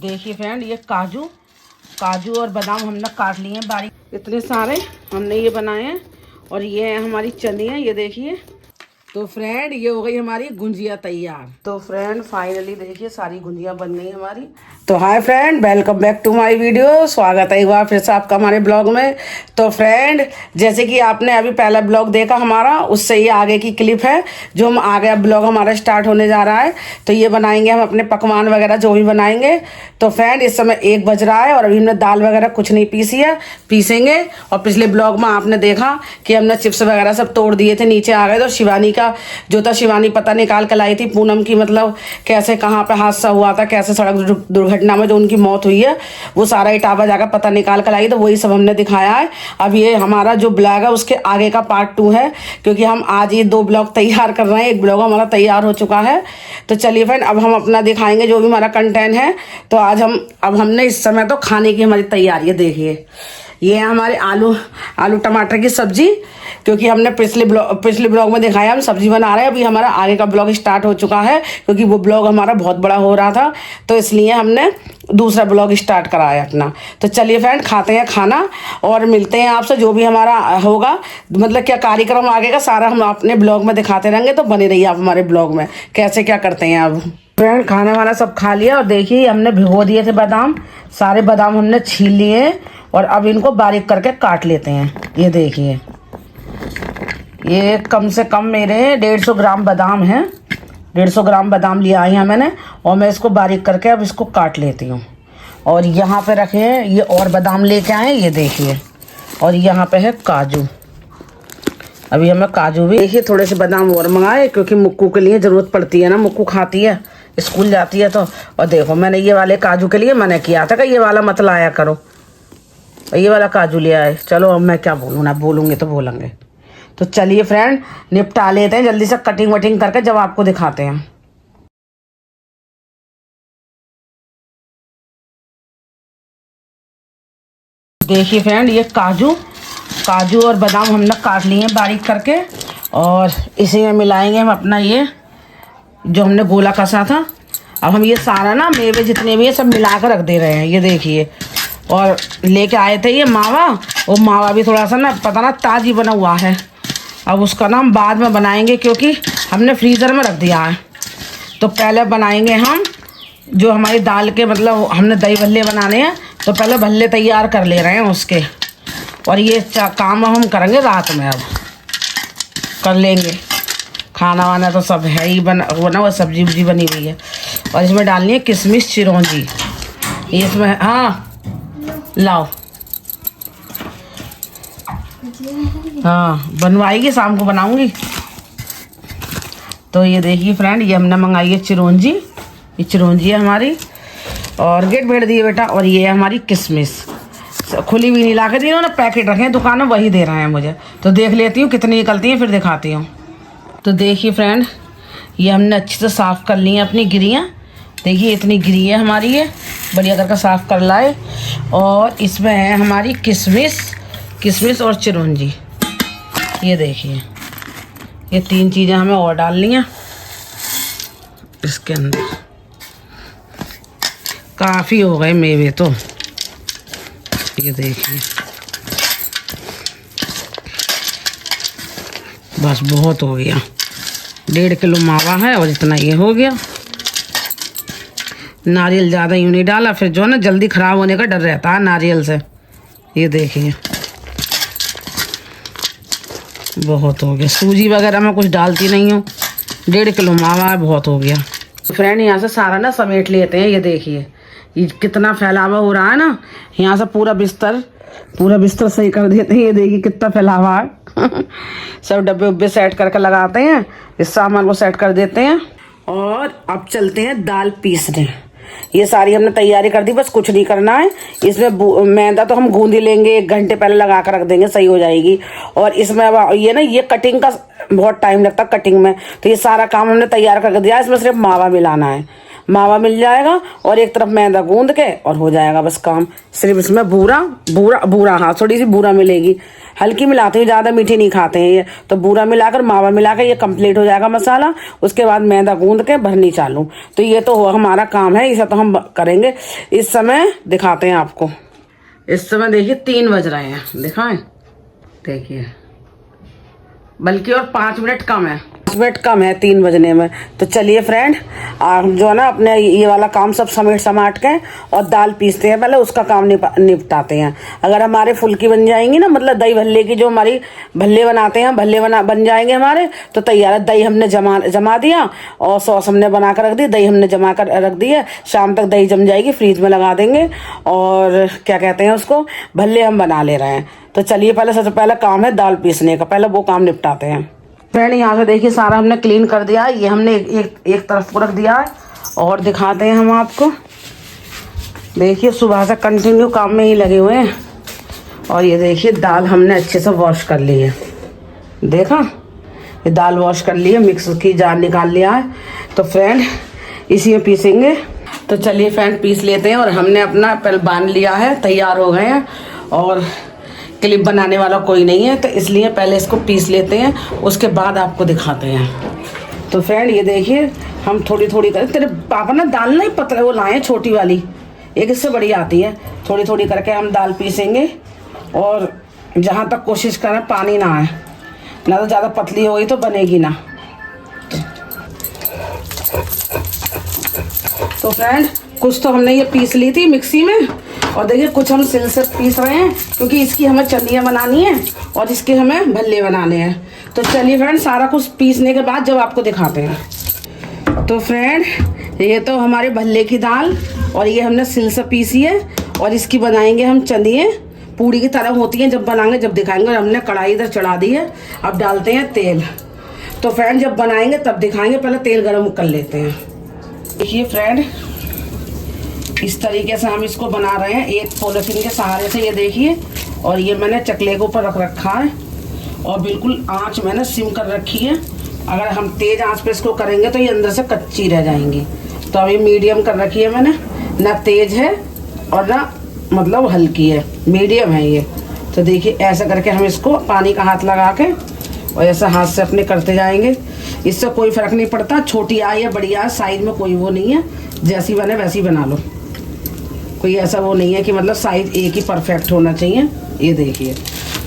देखिए फ्रेंड, ये काजू और बादाम हमने काट लिए हैं बारीक, इतने सारे हमने ये बनाए हैं। और ये है हमारी चनिया, ये देखिए। तो फ्रेंड, ये हो गई हमारी गुंजिया तैयार। तो फ्रेंड फाइनली देखिए सारी गुंजिया बन गई हमारी। तो hi friend, welcome back to my video. स्वागत है एक बार फिर से आपका हमारे ब्लॉग में। तो फ्रेंड, जैसे कि आपने अभी पहला ब्लॉग देखा हमारा, उससे ये आगे की क्लिप है जो हम आगे ब्लॉग हमारा स्टार्ट होने जा रहा है। तो ये बनाएंगे हम अपने पकवान वगैरह जो भी बनाएंगे। तो फ्रेंड, इस समय 1 बज रहा है और अभी हमने दाल वगैरह कुछ नहीं पीसी है, पीसेंगे। और पिछले ब्लॉग में आपने देखा कि हमने चिप्स वगैरह सब तोड़ दिए थे, नीचे आ गए। तो शिवानी का जो था, शिवानी पता निकाल कर लाई थी पूनम की, मतलब कैसे कहाँ पे हादसा हुआ था, कैसे सड़क दुर्घटना में जो उनकी मौत हुई है, वो सारा इटावा जाकर पता निकाल कर लाई। तो वही सब हमने दिखाया है। अब ये हमारा जो ब्लॉग है उसके आगे का पार्ट 2 है, क्योंकि हम आज ये 2 ब्लॉग तैयार कर रहे हैं। एक ब्लॉग हमारा तैयार हो चुका है। तो चलिए फ्रेंड, अब हम अपना दिखाएंगे जो भी हमारा कंटेंट है। तो आज हमने इस समय तो खाने की हमारी तैयारी है। देखिए, ये है हमारे आलू टमाटर की सब्जी, क्योंकि हमने पिछले ब्लॉग में दिखाया हम सब्जी बना रहे हैं। अभी हमारा आगे का ब्लॉग स्टार्ट हो चुका है, क्योंकि वो ब्लॉग हमारा बहुत बड़ा हो रहा था, तो इसलिए हमने दूसरा ब्लॉग स्टार्ट कराया अपना। तो चलिए फ्रेंड, खाते हैं खाना और मिलते हैं आपसे। जो भी हमारा होगा, मतलब क्या कार्यक्रम आगे का, सारा हम अपने ब्लॉग में दिखाते रहेंगे। तो बने रहिए आप हमारे ब्लॉग में, कैसे क्या करते हैं। अब फ्रेंड, खाने वाला सब खा लिया और देखिए हमने भिगो दिए थे बादाम। सारे बादाम हमने छील लिए और अब इनको बारीक करके काट लेते हैं। ये देखिए, ये कम से कम मेरे 150 ग्राम बादाम हैं। 150 ग्राम बादाम लिया है मैंने, और मैं इसको बारीक करके अब इसको काट लेती हूँ। और यहाँ पे रखे हैं ये और बादाम लेके आए, ये देखिए। और यहाँ पे है काजू। अभी हमें काजू भी देखिए थोड़े से बादाम और मंगाए, क्योंकि मुक्कू के लिए ज़रूरत पड़ती है ना। मुक्कू खाती है, स्कूल जाती है तो। और देखो, मैंने ये वाले काजू के लिए मना किया था कि ये वाला मत लाया करो, ये वाला काजू लिया है। चलो अब मैं क्या बोलूँ, ना बोलूँगे तो बोलेंगे। तो चलिए फ्रेंड, निपटा लेते हैं जल्दी से, कटिंग वटिंग करके जब आपको दिखाते हैं। देखिए फ्रेंड, ये काजू और बादाम हमने काट लिए हैं बारीक करके, और इसी में मिलाएंगे हम अपना ये जो हमने गोला कसा था। अब हम ये सारा ना मेवे जितने भी है सब मिला कर रख दे रहे हैं। ये देखिए, और लेके आए थे ये मावा। वो मावा भी थोड़ा सा ना, पता ना, ताज़ी बना हुआ है। अब उसका ना हम बाद में बनाएंगे, क्योंकि हमने फ्रीज़र में रख दिया है। तो पहले बनाएंगे हम जो हमारी दाल के, मतलब हमने दही भल्ले बनाने हैं, तो पहले भल्ले तैयार कर ले रहे हैं उसके। और ये काम हम करेंगे रात में, अब कर लेंगे। खाना वाना तो सब है ही, बना वो सब्जी वब्जी बनी हुई है। और इसमें डालनी है किशमिश चिरौंजी। ये इसमें, हाँ लाओ, हाँ बनवाएगी, शाम को बनाऊंगी। तो ये देखिए फ्रेंड, ये हमने मंगाई है चिरौंजी। ये चिरौंजी है हमारी, और गेट भेड़ दिए बेटा। और ये है हमारी किशमिश, खुली हुई नहीं ला के दी इन्होंने, पैकेट रखे हैं दुकान में, वही दे रहे हैं मुझे। तो देख लेती हूँ कितनी निकलती हैं, फिर दिखाती हूँ। तो देखिए फ्रेंड, ये हमने अच्छे से साफ़ कर ली हैं अपनी गिरियाँ। देखिए इतनी गिरी है हमारी, ये बढ़िया करके साफ़ कर लाए। और इसमें है हमारी किशमिश और चिरौंजी। ये देखिए, ये 3 चीज़ें हमें और डालनी हैं इसके अंदर। काफ़ी हो गए मेवे तो, ये देखिए, बस बहुत हो गया। 1.5 किलो मावा है और इतना ये हो गया। नारियल ज़्यादा यूँ नहीं डाला, फिर जो है ना जल्दी ख़राब होने का डर रहता है नारियल से। ये देखिए, बहुत हो गया। सूजी वगैरह मैं कुछ डालती नहीं हूँ। 1.5 किलो मावा है, बहुत हो गया। फ्रेंड, यहाँ से सारा ना समेट लेते हैं। ये देखिए, ये कितना फैलावा हो रहा है ना, यहाँ से पूरा बिस्तर सही कर देते हैं। ये देखिए कितना फैलावा है। सब डब्बे उब्बे सेट करके लगाते हैं, इस सामान को सेट कर देते हैं। और अब चलते हैं दाल पीसने। ये सारी हमने तैयारी कर दी, बस कुछ नहीं करना है। इसमें मैदा तो हम गूंद ही लेंगे, 1 घंटे पहले लगा कर रख देंगे, सही हो जाएगी। और इसमें अब ये ना, ये कटिंग का बहुत टाइम लगता है कटिंग में, तो ये सारा काम हमने तैयार करके दिया। इसमें सिर्फ मावा मिलाना है। मावा मिल जाएगा और एक तरफ मैदा गूंद के और हो जाएगा बस काम। सिर्फ इसमें बूरा हाँ थोड़ी सी बूरा मिलेगी, हल्की मिलाते हैं, ज़्यादा मीठी नहीं खाते हैं ये, तो बूरा मिलाकर मावा मिलाकर ये कंप्लीट हो जाएगा मसाला। उसके बाद मैदा गूंद के भरनी चालू। तो ये तो हमारा काम है, इसे तो हम करेंगे। इस समय दिखाते हैं आपको। इस समय देखिए 3 बज रहे हैं, दिखाएं, देखिए, बल्कि और 5 मिनट कम है, 5 मिनट कम है 3 बजने में। तो चलिए फ्रेंड, आप जो है ना अपने ये वाला काम सब समेट समाट के और दाल पीसते हैं, पहले उसका काम निपटाते हैं। अगर हमारे फुल्की बन जाएंगी ना, मतलब दही भल्ले की, जो हमारी भल्ले बनाते हैं, भल्ले बन जाएंगे हमारे, तो तैयार है। दही हमने जमा दिया और सॉस हमने बना कर रख दी, दही हमने जमा कर रख दी है। शाम तक दही जम जाएगी, फ्रीज में लगा देंगे और क्या कहते हैं उसको, भल्ले हम बना ले रहे हैं। तो चलिए पहले सबसे पहला काम है दाल पीसने का, पहले वो काम निपटाते हैं। फ्रेंड यहाँ से देखिए सारा हमने क्लीन कर दिया है, ये हमने एक तरफ को रख दिया है। और दिखाते हैं हम आपको, देखिए सुबह से कंटिन्यू काम में ही लगे हुए हैं। और ये देखिए दाल हमने अच्छे से वॉश कर ली है, देखा, ये दाल वॉश कर ली है, मिक्स की जार निकाल लिया है। तो फ्रेंड इसी में पीसेंगे। तो चलिए फ्रेंड पीस लेते हैं। और हमने अपना पहले बांध लिया है, तैयार हो गए हैं और क्लिप बनाने वाला कोई नहीं है, तो इसलिए पहले इसको पीस लेते हैं, उसके बाद आपको दिखाते हैं। तो फ्रेंड ये देखिए हम थोड़ी थोड़ी कर, तेरे पापा ना दाल नहीं पतला वो लाए छोटी वाली, एक इससे बड़ी आती है, थोड़ी थोड़ी करके हम दाल पीसेंगे। और जहाँ तक कोशिश करें पानी ना आए, ना तो ज़्यादा पतली हो गई तो बनेगी ना। तो फ्रेंड कुछ तो हमने ये पीस ली थी मिक्सी में, और देखिए कुछ हम सिल से पीस रहे हैं, क्योंकि इसकी हमें चटनियाँ बनानी है और इसके हमें भल्ले बनाने हैं। तो चलिए फ्रेंड सारा कुछ पीसने के बाद जब आपको दिखाते हैं। तो फ्रेंड ये तो हमारे भल्ले की दाल, और ये हमने सिल से पीसी है, और इसकी बनाएंगे हम चंदिए, पूड़ी की तरह होती हैं, जब बनाएंगे जब दिखाएंगे। और हमने कढ़ाई इधर चढ़ा दी है, अब डालते हैं तेल। तो फ्रेंड जब बनाएंगे तब दिखाएंगे, पहले तेल गर्म कर लेते हैं। देखिए फ्रेंड इस तरीके से हम इसको बना रहे हैं, एक पॉलिथीन के सहारे से, ये देखिए। और ये मैंने चकले के ऊपर रख रखा है और बिल्कुल आंच मैंने सिम कर रखी है। अगर हम तेज़ आंच पे इसको करेंगे तो ये अंदर से कच्ची रह जाएंगी। तो अब ये मीडियम कर रखी है मैंने, ना तेज़ है और ना मतलब हल्की है, मीडियम है ये। तो देखिए ऐसा करके हम इसको पानी का हाथ लगा के और ऐसा हाथ से अपने करते जाएंगे। इससे कोई फ़र्क नहीं पड़ता, छोटी आए या बड़ी आए, साइज़ में कोई वो नहीं है, जैसी बने वैसी बना लो। कोई ऐसा वो नहीं है कि मतलब साइज़ एक ही परफेक्ट होना चाहिए। ये देखिए,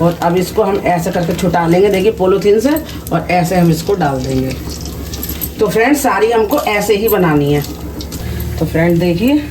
और अब इसको हम ऐसे करके छुटा लेंगे, देखिए पॉलीथीन से, और ऐसे हम इसको डाल देंगे। तो फ्रेंड सारी हमको ऐसे ही बनानी है। तो फ्रेंड देखिए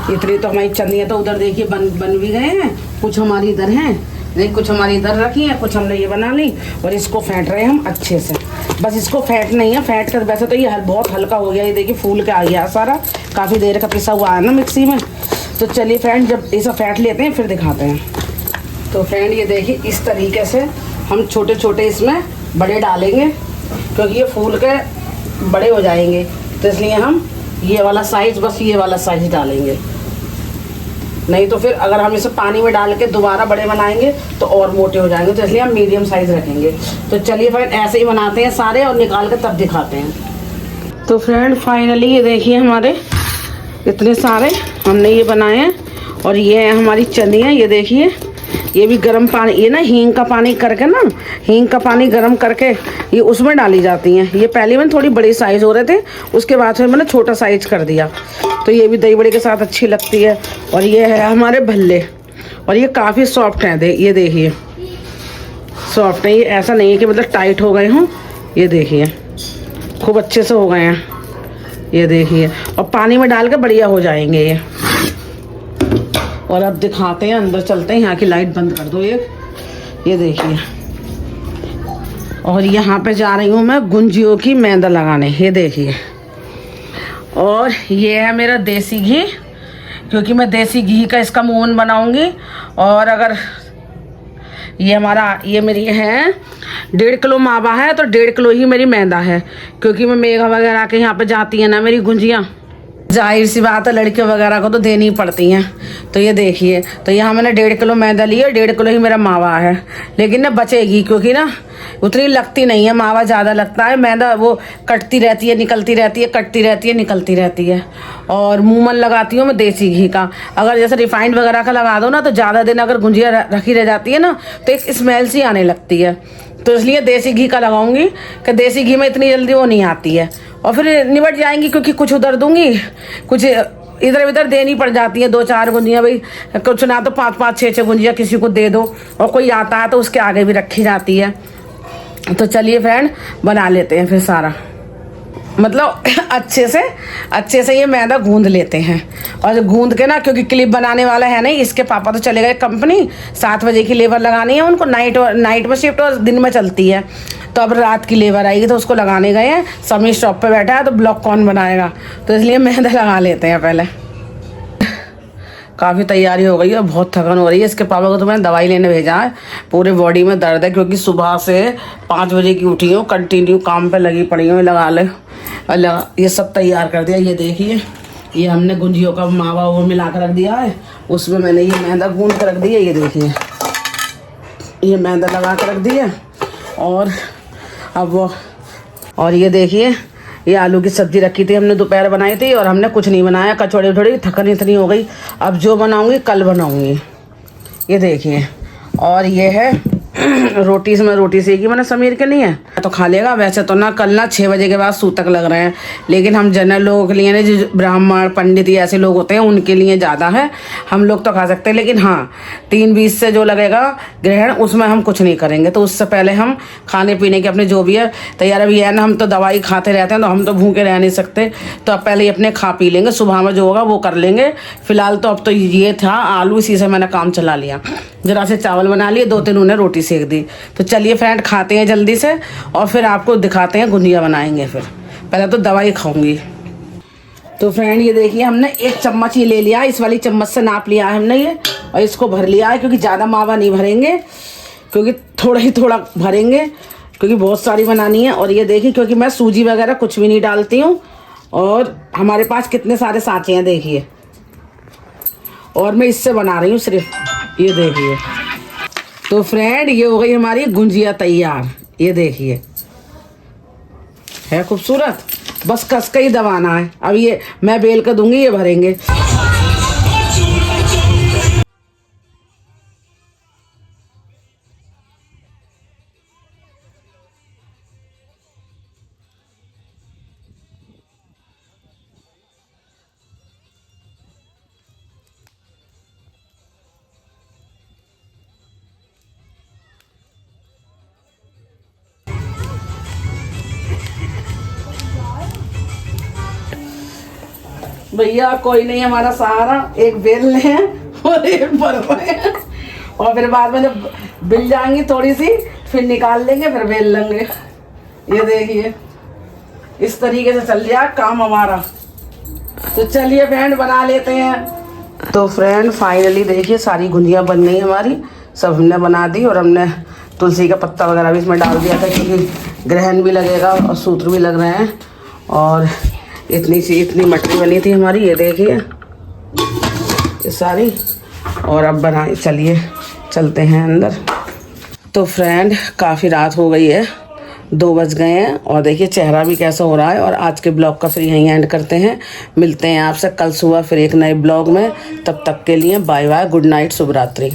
इतनी तो हमारी चटनियाँ तो उधर देखिए बन भी गए हैं, कुछ हमारी इधर हैं, देखिए कुछ हमारी इधर रखी है, कुछ हमने ये बना ली। और इसको फेंट रहे हैं हम अच्छे से, बस इसको फेंट नहीं है, फेंट कर वैसे तो ये बहुत हल्का हो गया, ये देखिए फूल के आ गया सारा, काफ़ी देर का पिसा हुआ है ना मिक्सी में। तो चलिए फ्रेंड जब इसे फेंट लेते हैं फिर दिखाते हैं। तो फ्रेंड ये देखिए इस तरीके से हम छोटे छोटे इसमें बड़े डालेंगे, क्योंकि ये फूल के बड़े हो जाएंगे, तो इसलिए हम ये वाला साइज़, बस ये वाला साइज़ डालेंगे। नहीं तो फिर अगर हम इसे पानी में डाल के दोबारा बड़े बनाएंगे तो और मोटे हो जाएंगे, तो इसलिए हम मीडियम साइज़ रखेंगे। तो चलिए फ्रेंड ऐसे ही बनाते हैं सारे और निकाल के तब दिखाते हैं। तो फ्रेंड फाइनली ये देखिए हमारे इतने सारे हमने ये बनाए हैं। और ये है हमारी चनियाँ, ये देखिए, ये भी गर्म पानी, ये ना हींग का पानी करके ना, हींग का पानी गर्म करके ये उसमें डाली जाती हैं। ये पहले में थोड़ी बड़ी साइज़ हो रहे थे, उसके बाद फिर मैंने छोटा साइज़ कर दिया। तो ये भी दही बड़े के साथ अच्छी लगती है। और ये है हमारे भल्ले, और ये काफ़ी सॉफ्ट हैं, ये देखिए सॉफ्ट है, ये ऐसा नहीं है कि मतलब टाइट हो गए हों, ये देखिए खूब अच्छे से हो गए हैं, ये देखिए। और पानी में डाल के बढ़िया हो जाएंगे ये। और अब दिखाते हैं, अंदर चलते हैं, यहाँ की लाइट बंद कर दो ये देखिए। और यहाँ पे जा रही हूँ मैं गुंजियों की मैदा लगाने, ये देखिए। और ये है मेरा देसी घी, क्योंकि मैं देसी घी का इसका मोहन बनाऊंगी। और अगर ये मेरी है 1.5 किलो मावा है, तो 1.5 किलो ही मेरी मैदा है, क्योंकि मैं मेघा वगैरह के यहाँ पे जाती है ना मेरी गुंजियाँ, जाहिर सी बात है लड़कियों वगैरह को तो देनी पड़ती हैं। तो ये देखिए, तो यहाँ मैंने 1.5 किलो मैदा लिया, 1.5 किलो ही मेरा मावा है, लेकिन ना बचेगी क्योंकि ना उतनी लगती नहीं है, मावा ज़्यादा लगता है, मैदा वो कटती रहती है निकलती रहती है, कटती रहती है निकलती रहती है। और मुँह मन लगाती हूँ मैं देसी घी का। अगर जैसे रिफाइंड वगैरह का लगा दो ना तो ज़्यादा दिन अगर गुंजिया रखी रह जाती है ना तो एक स्मेल सी आने लगती है, तो इसलिए देसी घी का लगाऊंगी कि देसी घी में इतनी जल्दी वो नहीं आती है और फिर निबट जाएंगी, क्योंकि कुछ उधर दूंगी, कुछ इधर उधर देनी पड़ जाती है। 2-4 गुंजियाँ भाई, कुछ ना तो 5-5, 6-6 गुंजियाँ किसी को दे दो, और कोई आता है तो उसके आगे भी रखी जाती है। तो चलिए फ्रेंड बना लेते हैं फिर सारा, मतलब अच्छे से ये मैदा गूंद लेते हैं। और गूंद के ना, क्योंकि क्लिप बनाने वाला है नहीं, इसके पापा तो चले गए कंपनी, 7 बजे की लेबर लगानी है उनको, नाइट में शिफ्ट और दिन में चलती है, तो अब रात की लेबर आएगी तो उसको लगाने गए हैं। समी शॉप पे बैठा है तो ब्लॉग कौन बनाएगा, तो इसलिए मैदा लगा लेते हैं पहले। काफ़ी तैयारी हो गई है, बहुत थकान हो रही है। इसके पापा को तो मैंने दवाई लेने भेजा है, पूरे बॉडी में दर्द है, क्योंकि सुबह से 5 बजे की उठी हूँ, कंटिन्यू काम पे लगी पड़ी हूँ। लगा ले ये सब तैयार कर दिया। ये देखिए, ये हमने गुंजियों का मावा वो मिला कर रख दिया है, उसमें मैंने ये मैदा गूंद कर रख दिया। ये देखिए, ये मैदा लगा कर रख दिया। और अब वो, और ये देखिए, ये आलू की सब्जी रखी थी, हमने दोपहर बनाई थी, और हमने कुछ नहीं बनाया, कचौड़ी उचौड़ी, थकन इतनी हो गई। अब जो बनाऊंगी कल बनाऊंगी। ये देखिए, और ये है रोटी, इसमें रोटी सेकी मैंने समीर के लिए, तो खा लेगा। वैसे तो ना कल ना 6 बजे के बाद सूतक लग रहे हैं, लेकिन हम जनरल लोगों के लिए ना, जो ब्राह्मण पंडित या ऐसे लोग होते हैं उनके लिए ज़्यादा है, हम लोग तो खा सकते हैं। लेकिन हाँ, 3:20 से जो लगेगा ग्रहण, उसमें हम कुछ नहीं करेंगे, तो उससे पहले हम खाने पीने के अपने जो भी है तैयार। अभी है ना, हम तो दवाई खाते रहते हैं तो हम तो भूखे रह नहीं सकते, तो अब पहले ही अपने खा पी लेंगे, सुबह में जो होगा वो कर लेंगे। फिलहाल तो अब तो ये था आलू, इसी से मैंने काम चला लिया। जरा से चावल बना लिए, 2-3 उन्हें रोटी सेक दी। तो चलिए फ्रेंड खाते हैं जल्दी से, और फिर आपको दिखाते हैं गुंजिया बनाएंगे। फिर पहले तो दवाई खाऊंगी। तो फ्रेंड ये देखिए, हमने 1 चम्मच ही ले लिया, इस वाली चम्मच से नाप लिया है हमने ये, और इसको भर लिया है, क्योंकि ज़्यादा मावा नहीं भरेंगे, क्योंकि थोड़ा ही थोड़ा भरेंगे, क्योंकि बहुत सारी बनानी है। और ये देखिए, क्योंकि मैं सूजी वगैरह कुछ भी नहीं डालती हूँ, और हमारे पास कितने सारे सांचे हैं देखिए, और मैं इससे बना रही हूँ सिर्फ। ये देखिए, तो फ्रेंड ये हो गई हमारी गुंजिया तैयार। ये देखिए, है खूबसूरत, बस कस का ही दबाना है। अब ये मैं बेल कर दूंगी, ये भरेंगे। भैया कोई नहीं हमारा सहारा, एक बेल लें और एक भर हैं, और फिर बाद में जब बिल जाएंगी थोड़ी सी फिर निकाल लेंगे, फिर बेल लेंगे। ये देखिए, इस तरीके से चल जाए काम हमारा। तो चलिए फ्रेंड बना लेते हैं। तो फ्रेंड फाइनली देखिए, सारी गुंजियाँ बन गई हमारी, सब हमने बना दी, और हमने तुलसी का पत्ता वगैरह भी इसमें डाल दिया था, क्योंकि ग्रहण भी लगेगा और सूत्र भी लग रहे हैं। और इतनी मटरी बनी थी हमारी, ये देखिए ये सारी। और अब बनाए, चलिए चलते हैं अंदर। तो फ्रेंड काफ़ी रात हो गई है, 2 बज गए हैं, और देखिए चेहरा भी कैसा हो रहा है। और आज के ब्लॉग का फिर यहीं एंड करते हैं, मिलते हैं आपसे कल सुबह फिर एक नए ब्लॉग में। तब तक के लिए बाय बाय, गुड नाइट, शुभ रात्रि।